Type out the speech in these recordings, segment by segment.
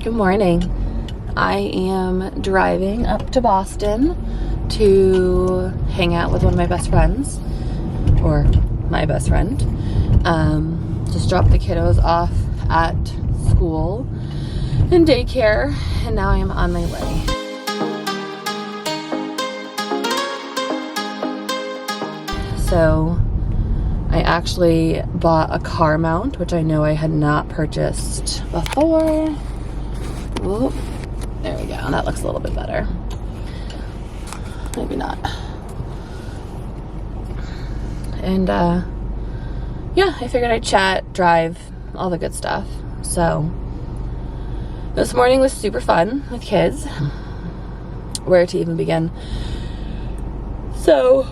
Good morning. I am driving up to Boston to hang out with one of my best friends, or my best friend. Just dropped the kiddos off at school and daycare, and now I am on my way. So I actually bought a car mount, which I know I had not purchased before. Whoop. There we go. That looks a little bit better. Maybe not. And yeah, I figured I'd chat, drive, all the good stuff. So this morning was super fun with kids. Where to even begin? So,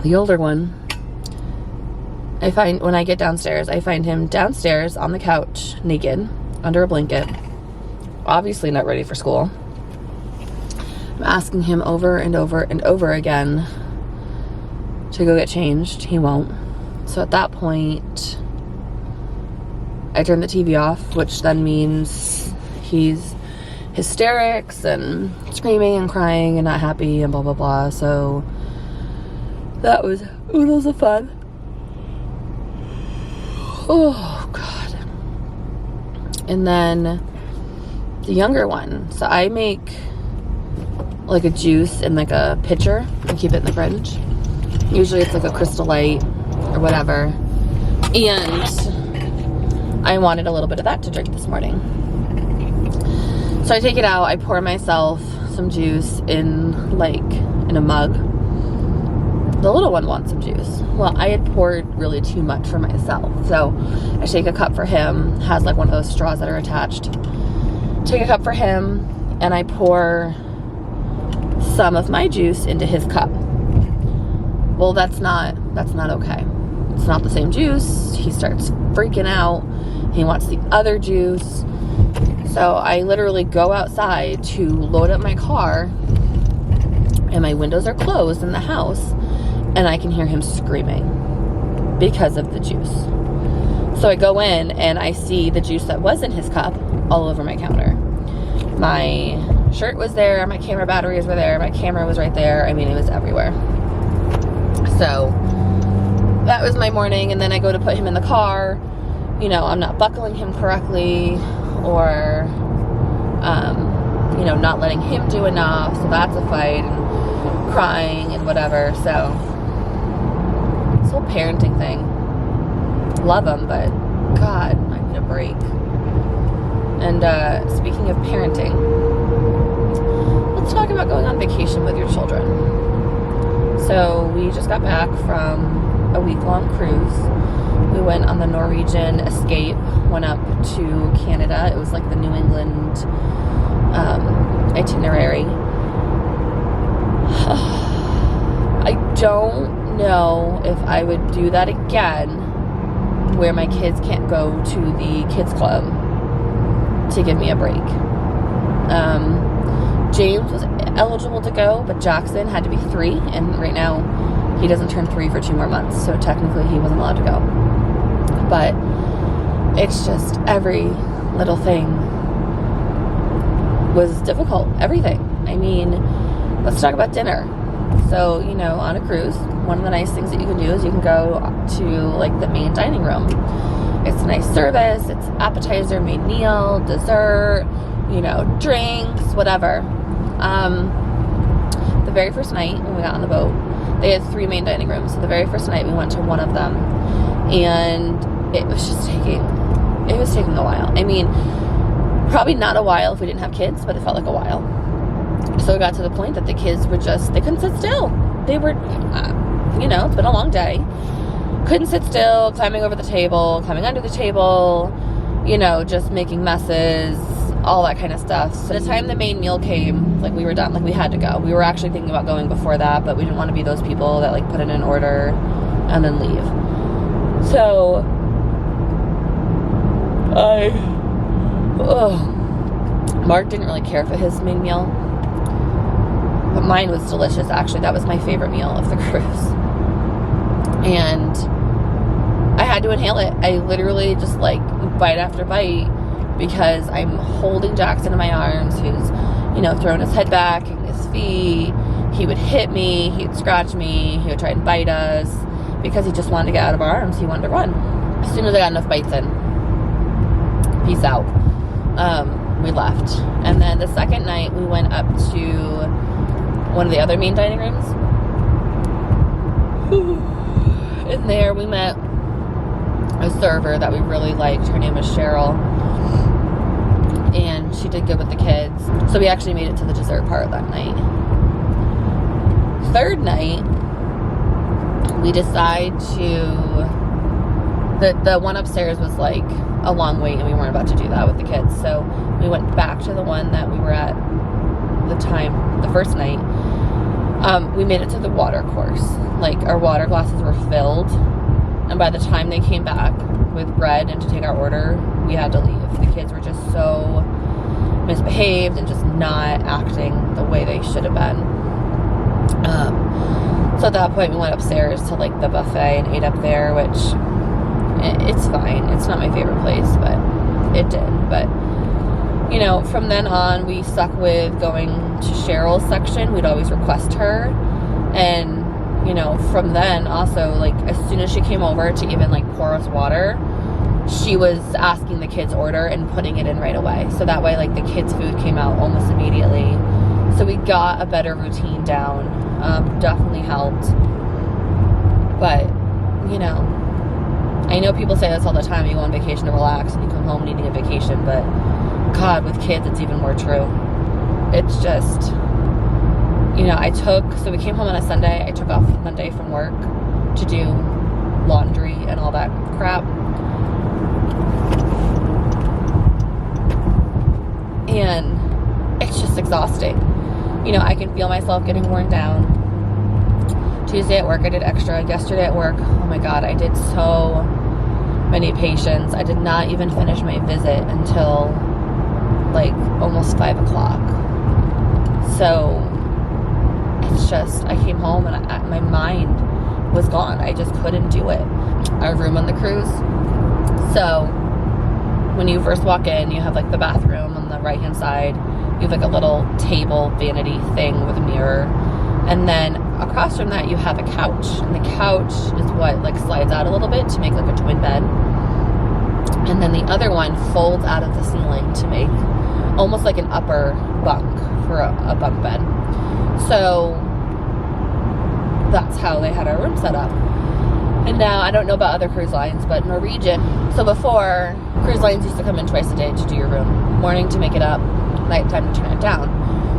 the older one, I find when I get downstairs, I find him downstairs on the couch, naked, under a blanket, obviously not ready for school. I'm asking him over and over and over again to go get changed. He won't. So at that point, I turn the TV off, which then means he's hysterics and screaming and crying and not happy and blah, blah, blah. So that was oodles of fun. Oh, God. And then the younger one. So I make like a juice in like a pitcher and keep it in the fridge. Usually it's like a Crystal Light or whatever. And I wanted a little bit of that to drink this morning. So I take it out. I pour myself some juice in a mug. The little one wants some juice. Well, I had poured really too much for myself. So I take a cup for him. Has like one of those straws that are attached. Take a cup for him and I pour some of my juice into his cup. Well, that's not okay. It's not the same juice. He starts freaking out. He wants the other juice. So I literally go outside to load up my car and my windows are closed in the house. And I can hear him screaming because of the juice. So I go in and I see the juice that was in his cup all over my counter. My shirt was there, my camera batteries were there, my camera was right there. I mean, it was everywhere. So that was my morning. And then I go to put him in the car. You know, I'm not buckling him correctly or, not letting him do enough. So that's a fight and crying and whatever. So this whole parenting thing, love them, but God, I need a break. And speaking of parenting, let's talk about going on vacation with your children. So we just got back from a week-long cruise. We went on the Norwegian Escape, went up to Canada. It was like the New England itinerary. I don't know if I would do that again, where my kids can't go to the kids club to give me a break. James was eligible to go, but Jackson had to be 3, and right now he doesn't turn 3 for 2 more months, so technically he wasn't allowed to go. But it's just every little thing was difficult. Everything. I mean, let's talk about dinner. So, on a cruise, one of the nice things that you can do is you can go to like the main dining room. It's a nice service. It's appetizer, main meal, dessert, drinks, whatever. The very first night when we got on the boat, they had 3 main dining rooms. So the very first night we went to one of them, and it was taking a while. I mean, probably not a while if we didn't have kids, but it felt like a while. So it got to the point that the kids were they couldn't sit still. They were, it's been a long day. Couldn't sit still, climbing over the table, climbing under the table, just making messes, all that kind of stuff. So by the time the main meal came, we were done, we had to go. We were actually thinking about going before that, but we didn't want to be those people that put it in order and then leave. So Mark didn't really care for his main meal, but mine was delicious. Actually, that was my favorite meal of the cruise. And I had to inhale it. I literally just bite after bite because I'm holding Jackson in my arms, who's, you know, throwing his head back and his feet. He would hit me, he'd scratch me, he would try and bite us because he just wanted to get out of our arms. He wanted to run. As soon as I got enough bites in, peace out. We left. And then the second night we went up to one of the other main dining rooms. In there we met a server that we really liked. Her name was Cheryl, and she did good with the kids, so we actually made it to the dessert part that night. Third night we decide to, the one upstairs was like a long wait and we weren't about to do that with the kids, so we went back to the one that we were at the first night. We made it to the water course. Like, our water glasses were filled, and by the time they came back with bread and to take our order, we had to leave. The kids were just so misbehaved and just not acting the way they should have been. So at that point we went upstairs to like the buffet and ate up there, which it's fine. It's not my favorite place, but it did. But, you know, from then on we stuck with going to Cheryl's section. We'd always request her, and, you know, from then also, like, as soon as she came over to even like pour us water, she was asking the kids' order and putting it in right away, so that way like the kids' food came out almost immediately. So we got a better routine down. Definitely helped. But, you know, I know people say this all the time, you go on vacation to relax and you come home needing a vacation, but God, with kids it's even more true. It's just, you know, so we came home on a Sunday. I took off Monday from work to do laundry and all that crap, and it's just exhausting. You know, I can feel myself getting worn down. Tuesday at work I did extra. Yesterday at work, oh my God, I did so many patients. I did not even finish my visit until like almost 5 o'clock. So it's just, I came home and my mind was gone. I just couldn't do it. Our room on the cruise. So when you first walk in, you have like the bathroom on the right hand side. You have like a little table vanity thing with a mirror, and then across from that you have a couch, and the couch is what like slides out a little bit to make like a twin bed, and then the other one folds out of the ceiling to make almost like an upper bunk for a bunk bed. So that's how they had our room set up. And now, I don't know about other cruise lines, but Norwegian, so before, cruise lines used to come in twice a day to do your room. Morning to make it up, nighttime to turn it down.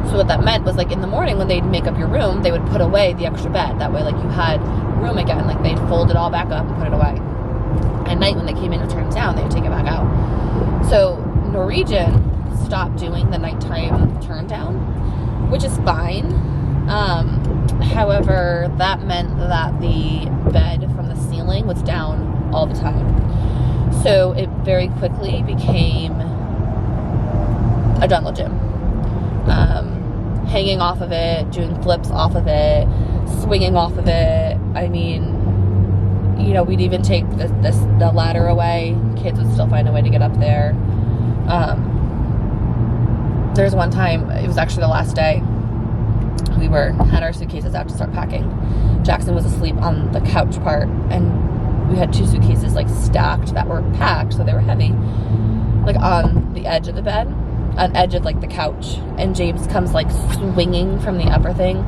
So what that meant was, like, in the morning when they'd make up your room, they would put away the extra bed. That way, like, you had room again. Like, they'd fold it all back up and put it away. At night when they came in to turn it down, they would take it back out. So Norwegian stopped doing the nighttime turn down, which is fine. However, that meant that the bed from the ceiling was down all the time. So it very quickly became a jungle gym. Hanging off of it, doing flips off of it, swinging off of it. I mean, you know, we'd even take the ladder away. Kids would still find a way to get up there. There's one time, it was actually the last day, we had our suitcases out to start packing. Jackson was asleep on the couch part, and we had 2 suitcases like stacked that were packed, so they were heavy, like on the edge of the bed, on edge of like the couch, and James comes like swinging from the upper thing,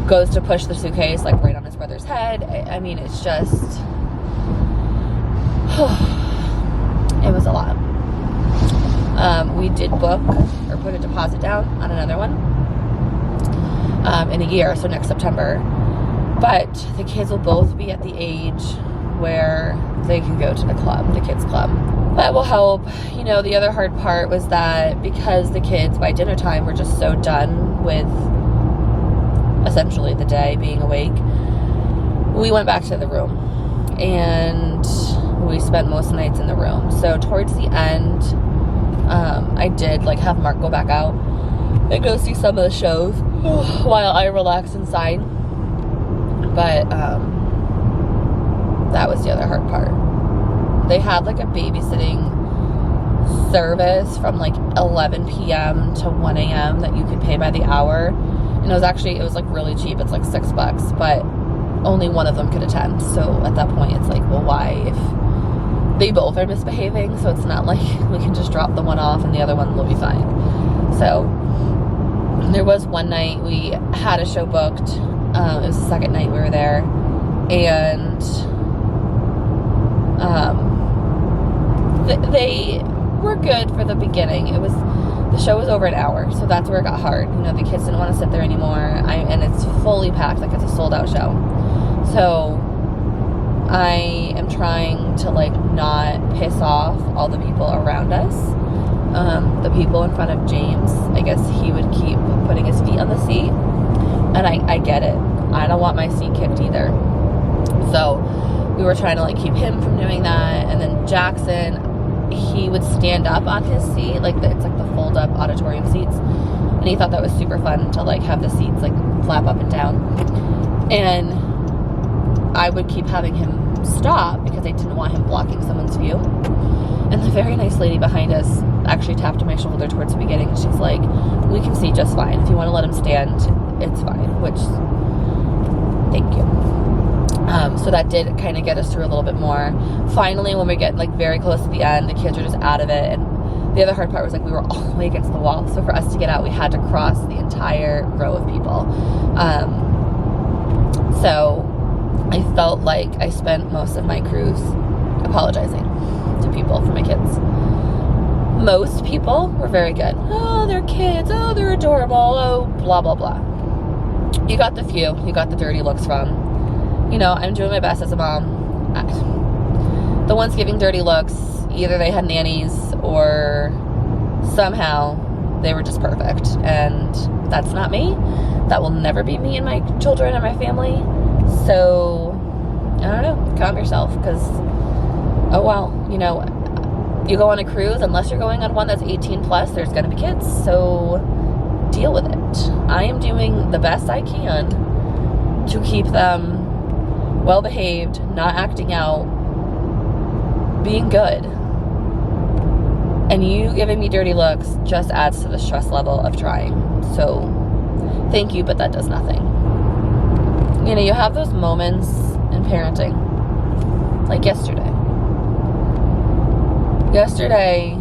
goes to push the suitcase like right on his brother's head. I mean, it's just it was a lot. We did book or put a deposit down on another one in a year, so next September, but the kids will both be at the age where they can go to the club, the kids club. That will help. You know, the other hard part was that because the kids by dinner time were just so done with essentially the day being awake, we went back to the room and we spent most nights in the room. So towards the end, I did like have Mark go back out and go see some of the shows while I relaxed inside. But that was the other hard part. They had like a babysitting service from like 11 p.m. to 1 a.m. that you could pay by the hour. And it was like really cheap. It's like $6, but only one of them could attend. So at that point, it's like, well, why? If they both are misbehaving, so it's not like we can just drop the one off and the other one will be fine. So there was one night we had a show booked. It was the second night we were there, and they were good for the beginning. The show was over an hour, so that's where it got hard. You know, the kids didn't want to sit there anymore, and it's fully packed, like it's a sold out show. So I am trying to like not piss off all the people around us. The people in front of James, I guess he would keep putting his feet on the seat, and I get it. I don't want my seat kicked either. So we were trying to like keep him from doing that. And then Jackson, he would stand up on his seat, like it's like the fold up auditorium seats, and he thought that was super fun to like have the seats like flap up and down. And I would keep having him stop because I didn't want him blocking someone's view. And the very nice lady behind us actually tapped my shoulder towards the beginning. She's like, we can see just fine. If you want to let him stand, it's fine, which, thank you. So that did kind of get us through a little bit more. Finally, when we get like very close to the end, the kids are just out of it. And the other hard part was like we were all the way against the wall. So for us to get out, we had to cross the entire row of people. So I felt like I spent most of my cruise apologizing to people for my kids. Most people were very good. Oh, they're kids. Oh, they're adorable. Oh, blah, blah, blah. You got the few you got the dirty looks from. You know, I'm doing my best as a mom. The ones giving dirty looks, either they had nannies or somehow they were just perfect. And that's not me. That will never be me and my children and my family. So, I don't know. Calm yourself, because, oh well, you know, you go on a cruise, unless you're going on one that's 18 plus, there's going to be kids. So, deal with it. I am doing the best I can to keep them well behaved, not acting out, being good. And you giving me dirty looks just adds to the stress level of trying. So thank you, but that does nothing. You know, you have those moments in parenting, like yesterday. Yesterday,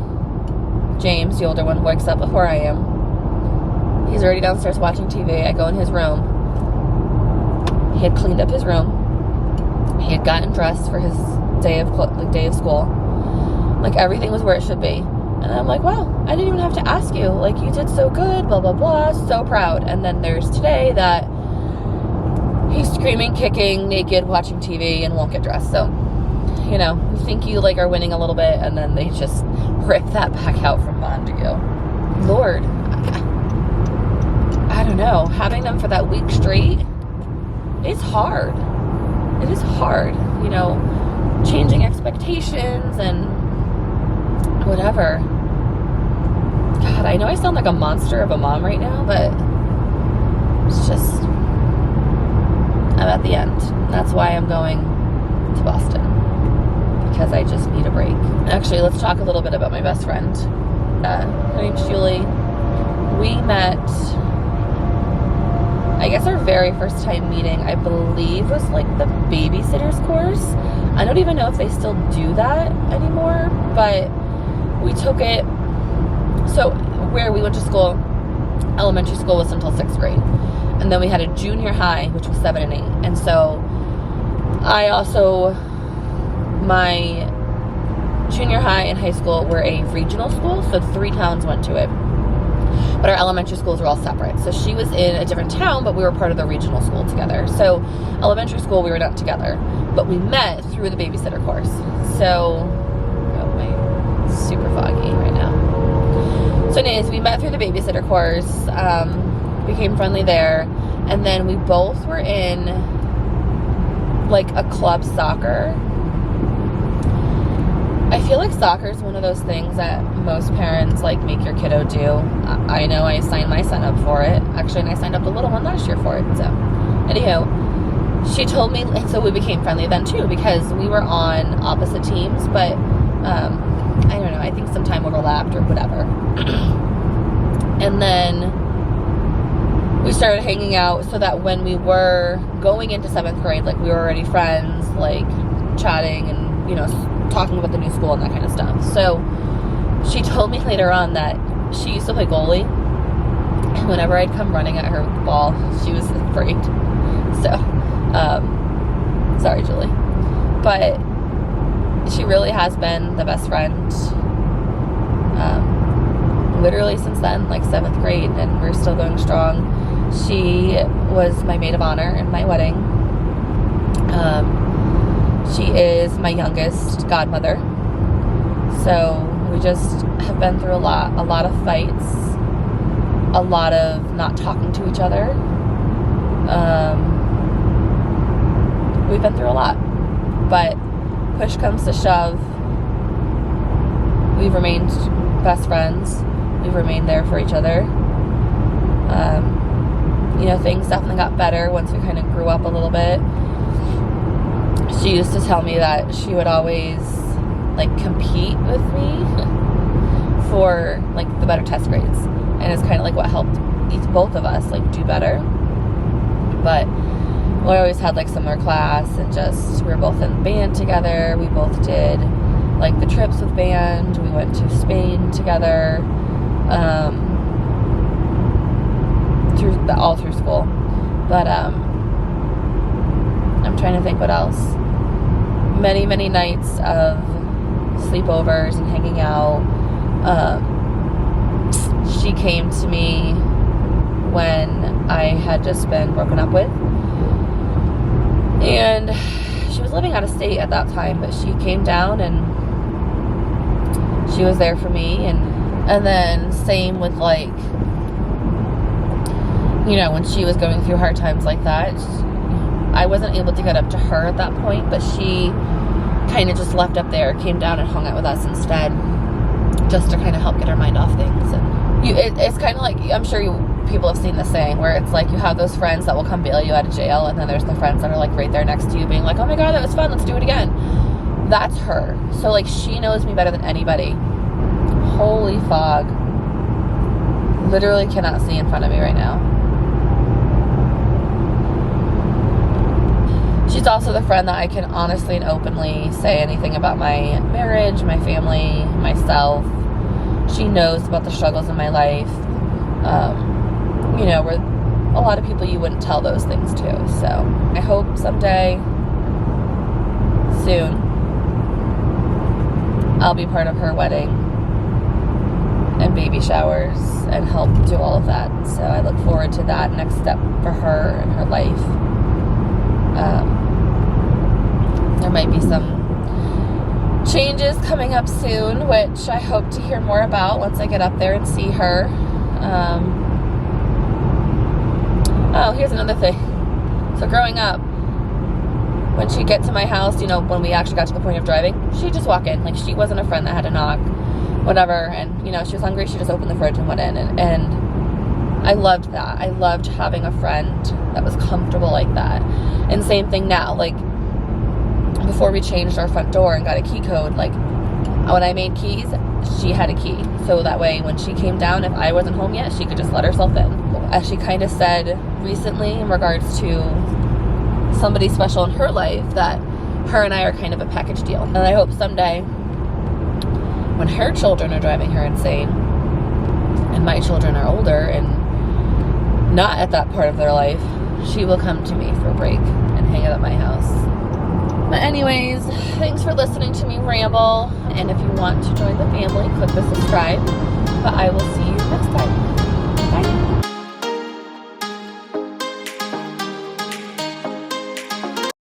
James, the older one, wakes up before I am. He's already downstairs watching TV. I go in his room. He had cleaned up his room. He had gotten dressed for his day of school. Like, everything was where it should be. And I'm like, wow, I didn't even have to ask you. Like, you did so good, blah, blah, blah. So proud. And then there's today that he's screaming, kicking, naked, watching TV, and won't get dressed. So, you know, you think you, like, are winning a little bit, and then they just rip that back out from behind you. Lord. I don't know. Having them for that week straight, it's hard. It is hard, you know, changing expectations and whatever. God, I know I sound like a monster of a mom right now, but it's just, I'm at the end. That's why I'm going to Boston, because I just need a break. Actually, let's talk a little bit about my best friend. Her name's Julie. We met, I guess our very first time meeting, I believe, was like the babysitter's course. I don't even know if they still do that anymore, but we took it. So where we went to school, elementary school was until 6th grade. And then we had a junior high, which was 7 and 8. And so I also, my junior high and high school were a regional school, so 3 towns went to it. But our elementary schools were all separate. So she was in a different town, but we were part of the regional school together. So elementary school, we were not together, but we met through the babysitter course. So, oh, my, super foggy right now. So anyways, we met through the babysitter course, became friendly there, and then we both were in like a club soccer. I feel like soccer is one of those things that most parents like make your kiddo do. I know I signed my son up for it. Actually, and I signed up the little one last year for it. So, anywho, she told me, and so we became friendly then too, because we were on opposite teams, but I don't know, I think some time overlapped or whatever. And then we started hanging out so that when we were going into 7th grade, like we were already friends, like chatting and, you know, talking about the new school and that kind of stuff. So she told me later on that she used to play goalie, and whenever I'd come running at her with the ball, she was afraid. So, sorry, Julie. But she really has been the best friend, literally since then, like 7th grade, and we're still going strong. She was my maid of honor in my wedding. She is my youngest godmother. So we just have been through a lot of fights, a lot of not talking to each other. We've been through a lot, but push comes to shove, we've remained best friends. We've remained there for each other. You know, things definitely got better once we kind of grew up a little bit. She used to tell me that she would always like compete with me for like the better test grades, and it's kind of like what helped both of us like do better. But we always had like summer class, and just we were both in band together. We both did like the trips with band. We went to Spain together, all through school. But I'm trying to think what else. Many nights of sleepovers and hanging out. She came to me when I had just been broken up with, and she was living out of state at that time, but she came down and she was there for me. And then same with, like, you know, when she was going through hard times like that, I wasn't able to get up to her at that point, but she kind of just left up there, came down and hung out with us instead, just to kind of help get her mind off things. And it's kind of like, I'm sure people have seen the saying where it's like you have those friends that will come bail you out of jail, and then there's the friends that are like right there next to you being like, oh my god, that was fun, let's do it again. That's her. So like, she knows me better than anybody. Holy fog. Literally cannot see in front of me right now. She's also the friend that I can honestly and openly say anything about my marriage, my family, myself. She knows about the struggles in my life. You know, we're a lot of people you wouldn't tell those things to. So I hope someday, soon, I'll be part of her wedding and baby showers and help do all of that. So I look forward to that next step for her and her life. There might be some changes coming up soon, which I hope to hear more about once I get up there and see her. Oh, here's another thing. So growing up, when she'd get to my house, you know, when we actually got to the point of driving, she'd just walk in. Like, she wasn't a friend that had to knock, whatever. And, you know, she was hungry, she just opened the fridge and went in. And I loved that. I loved having a friend that was comfortable like that. And same thing now. Like, before we changed our front door and got a key code, like, when I made keys, she had a key. So that way, when she came down, if I wasn't home yet, she could just let herself in. As she kind of said recently in regards to somebody special in her life, that her and I are kind of a package deal. And I hope someday, when her children are driving her insane, and my children are older and not at that part of their life, she will come to me for a break and hang out at my house. But anyways, thanks for listening to me ramble. And if you want to join the family, click the subscribe. But I will see you next time.